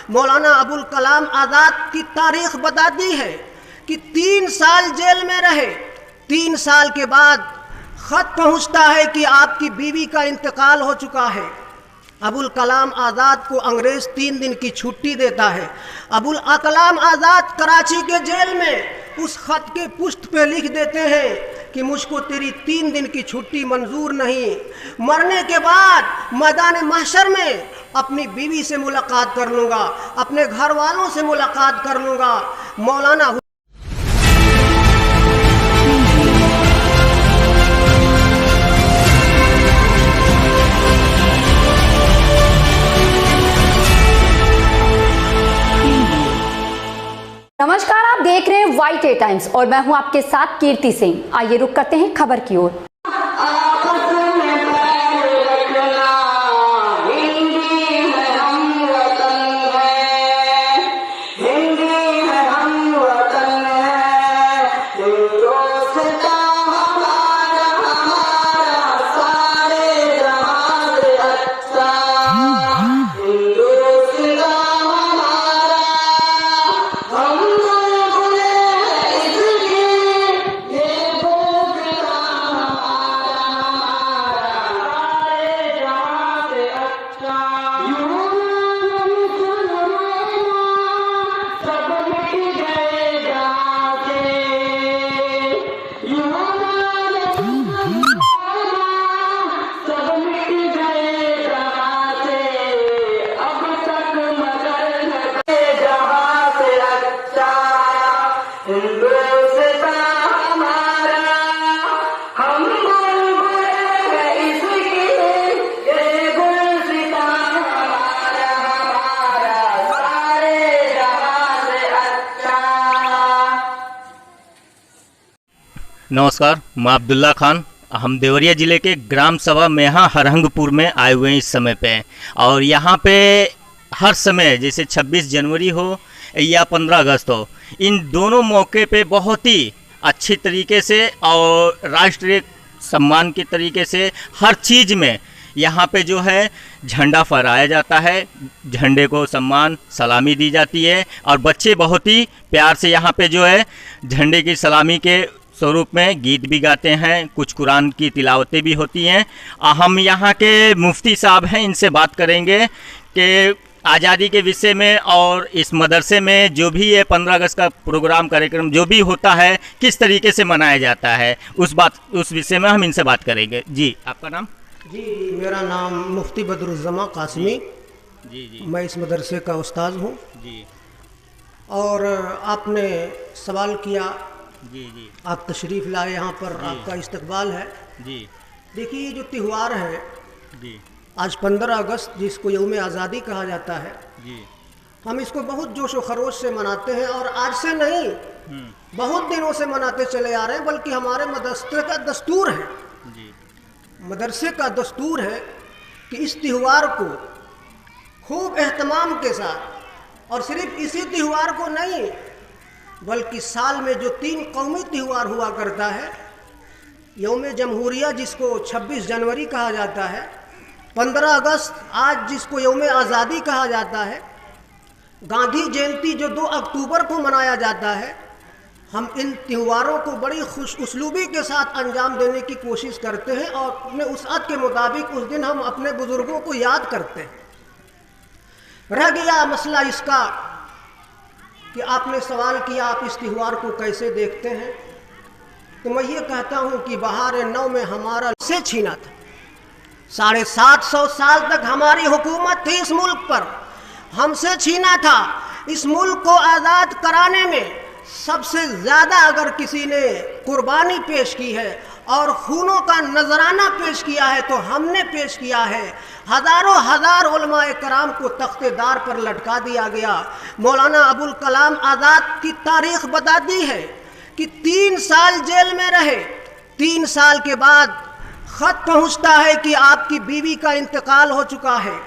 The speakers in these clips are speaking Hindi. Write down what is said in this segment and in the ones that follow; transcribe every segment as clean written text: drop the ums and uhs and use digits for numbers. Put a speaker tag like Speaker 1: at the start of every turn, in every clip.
Speaker 1: मौलाना अबुल कलाम आज़ाद की तारीख बताती है कि 3 साल जेल में रहे। 3 साल के बाद ख़त पहुंचता है कि आपकी बीवी का इंतकाल हो चुका है। अबुल कलाम आज़ाद को अंग्रेज़ 3 दिन की छुट्टी देता है। अबुल कलाम आज़ाद कराची के जेल में उस ख़त के पुष्ट पे लिख देते हैं कि मुझको तेरी 3 दिन की छुट्टी मंजूर नहीं, मरने के बाद मैदान महशर में अपनी बीवी से मुलाकात कर लूँगा, अपने घर वालों से मुलाकात कर लूँगा। मौलाना
Speaker 2: नमस्कार, आप देख रहे हैं वाई टे टाइम्स और मैं हूं आपके साथ कीर्ति सिंह। आइए रुक करते हैं खबर की ओर।
Speaker 3: नमस्कार, मैं अब्दुल्ला खान। हम देवरिया ज़िले के ग्राम सभा मेहा हरहंगपुर में आए हुए हैं इस समय पे। और यहाँ पे हर समय जैसे 26 जनवरी हो या 15 अगस्त हो, इन दोनों मौके पे बहुत ही अच्छी तरीके से और राष्ट्रीय सम्मान के तरीके से हर चीज़ में यहाँ पे जो है झंडा फहराया जाता है, झंडे को सम्मान सलामी दी जाती है और बच्चे बहुत ही प्यार से यहाँ पे जो है झंडे की सलामी के स्वरूप में गीत भी गाते हैं, कुछ कुरान की तिलावतें भी होती हैं। हम यहाँ के मुफ्ती साहब हैं, इनसे बात करेंगे कि आज़ादी के विषय में और इस मदरसे में जो भी ये 15 अगस्त का प्रोग्राम कार्यक्रम जो भी होता है किस तरीके से मनाया जाता है, उस विषय में हम इनसे बात करेंगे। जी, आपका नाम?
Speaker 1: जी, मेरा नाम मुफ्ती बदरुज़्ज़मा कासमी।
Speaker 3: जी,
Speaker 1: मैं इस मदरसे का उस्ताद हूँ।
Speaker 3: जी,
Speaker 1: और आपने सवाल किया,
Speaker 3: जी,
Speaker 1: आप तशरीफ़ लाए यहाँ पर, आपका इस्तकबाल है।
Speaker 3: जी,
Speaker 1: देखिए, ये जो त्यौहार है
Speaker 3: जी,
Speaker 1: आज 15 अगस्त जिसको यौम आज़ादी कहा जाता है,
Speaker 3: जी,
Speaker 1: हम इसको बहुत जोश व खरोश से मनाते हैं और आज से नहीं, बहुत दिनों से मनाते चले आ रहे हैं। बल्कि हमारे मदरसे का दस्तूर है,
Speaker 3: जी,
Speaker 1: मदरसे का दस्तूर है कि इस त्यौहार को खूब एहतमाम के साथ, और सिर्फ इसी त्यौहार को नहीं बल्कि साल में जो 3 कौमी त्यौहार हुआ करता है, यौम जमहूरिया जिसको 26 जनवरी कहा जाता है, 15 अगस्त आज जिसको यौम आज़ादी कहा जाता है, गांधी जयंती जो 2 अक्टूबर को मनाया जाता है, हम इन त्योहारों को बड़ी खुश उसलूबी के साथ अंजाम देने की कोशिश करते हैं और अपने वुसअत के मुताबिक उस दिन हम अपने बुज़ुर्गों को याद करते हैं। रह गया मसला इसका कि आपने सवाल किया आप इस त्यौहार को कैसे देखते हैं, तो मैं ये कहता हूँ कि बहार नौ में हमारा से छीना था। 750 साल तक हमारी हुकूमत थी इस मुल्क पर, हमसे छीना था। इस मुल्क को आज़ाद कराने में सबसे ज़्यादा अगर किसी ने कुर्बानी पेश की है और खूनों का नजराना पेश किया है तो हमने पेश किया है। हज़ारों हज़ार उलमाए कराम को तख्तेदार पर लटका दिया गया। मौलाना अबुल कलाम आज़ाद की तारीख बताती है कि 3 साल जेल में रहे। 3 साल के बाद ख़त पहुंचता है कि आपकी बीवी का इंतकाल हो चुका है।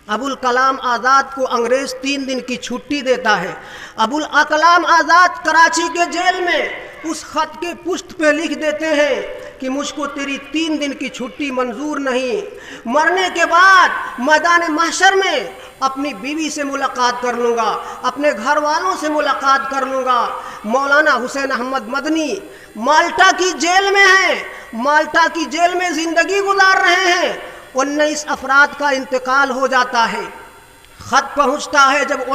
Speaker 1: अबुल कलाम आज़ाद को अंग्रेज़ 3 दिन की छुट्टी देता है। अबुल कलाम आज़ाद कराची के जेल में उस ख़त के पुष्ट पे लिख देते हैं कि मुझको तेरी 3 दिन की छुट्टी मंजूर नहीं, मरने के बाद मैदान महशर में अपनी बीवी से मुलाकात कर लूँगा, अपने घर वालों से मुलाकात कर लूँगा। मौलाना हुसैन अहमद मदनी माल्टा की जेल में हैं, माल्टा की जेल में ज़िंदगी गुजार रहे हैं। 19 अफराद का इंतकाल हो जाता है। ख़त पहुँचता है जब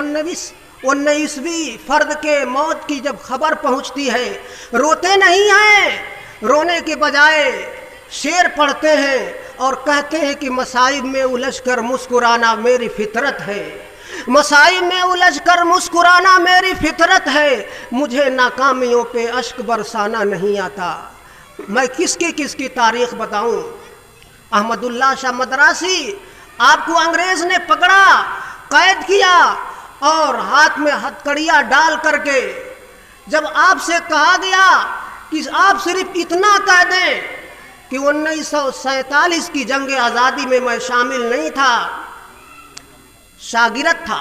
Speaker 1: 19वीं फ़र्द के मौत की जब खबर पहुँचती है, रोते नहीं हैं, रोने के बजाय शेर पढ़ते हैं और कहते हैं कि मसाइब में उलझ कर मुस्कुराना मेरी फितरत है, मसाइब में उलझ कर मुस्कुराना मेरी फितरत है, मुझे नाकामियों पे अश्क बरसाना नहीं आता। मैं किसकी तारीख़ बताऊं। अहमदुल्ला शाह मदरासी, आपको अंग्रेज़ ने पकड़ा, कैद किया और हाथ में हथकड़ियाँ डाल करके जब आपसे कहा गया कि आप सिर्फ इतना कह दें कि 1947 की जंग आज़ादी में मैं शामिल नहीं था, शागिर्द था,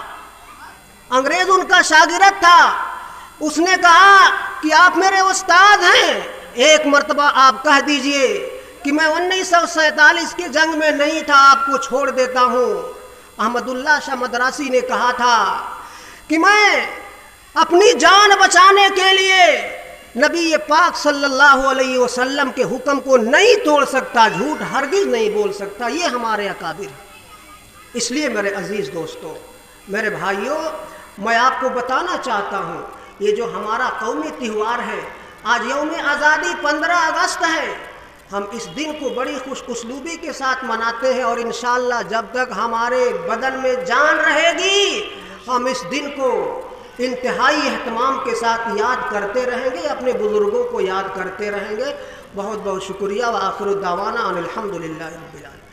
Speaker 1: अंग्रेज़ उनका शागिर्द था, उसने कहा कि आप मेरे उस्ताद हैं, एक मर्तबा आप कह दीजिए कि मैं 1947 के जंग में नहीं था, आपको छोड़ देता हूँ। अहमदुल्ला शाह मदरासी ने कहा था कि मैं अपनी जान बचाने के लिए नबी पाक सल्लल्लाहु अलैहि वसल्लम के हुक्म को नहीं तोड़ सकता, झूठ हरगिज़ नहीं बोल सकता। ये हमारे अकाबिर। इसलिए मेरे अजीज़ दोस्तों, मेरे भाइयों, मैं आपको बताना चाहता हूँ, ये जो हमारा कौमी त्यौहार है, आज यौम आज़ादी 15 अगस्त है, हम इस दिन को बड़ी खुशउस्लूबी के साथ मनाते हैं और इंशाअल्लाह जब तक हमारे बदन में जान रहेगी हम इस दिन को इंतहाई एहतमाम के साथ याद करते रहेंगे, अपने बुज़ुर्गों को याद करते रहेंगे। बहुत बहुत शुक्रिया व आखिर दावाना अनिल हम्दुलिल्लाहि रब्बिल आलमीन।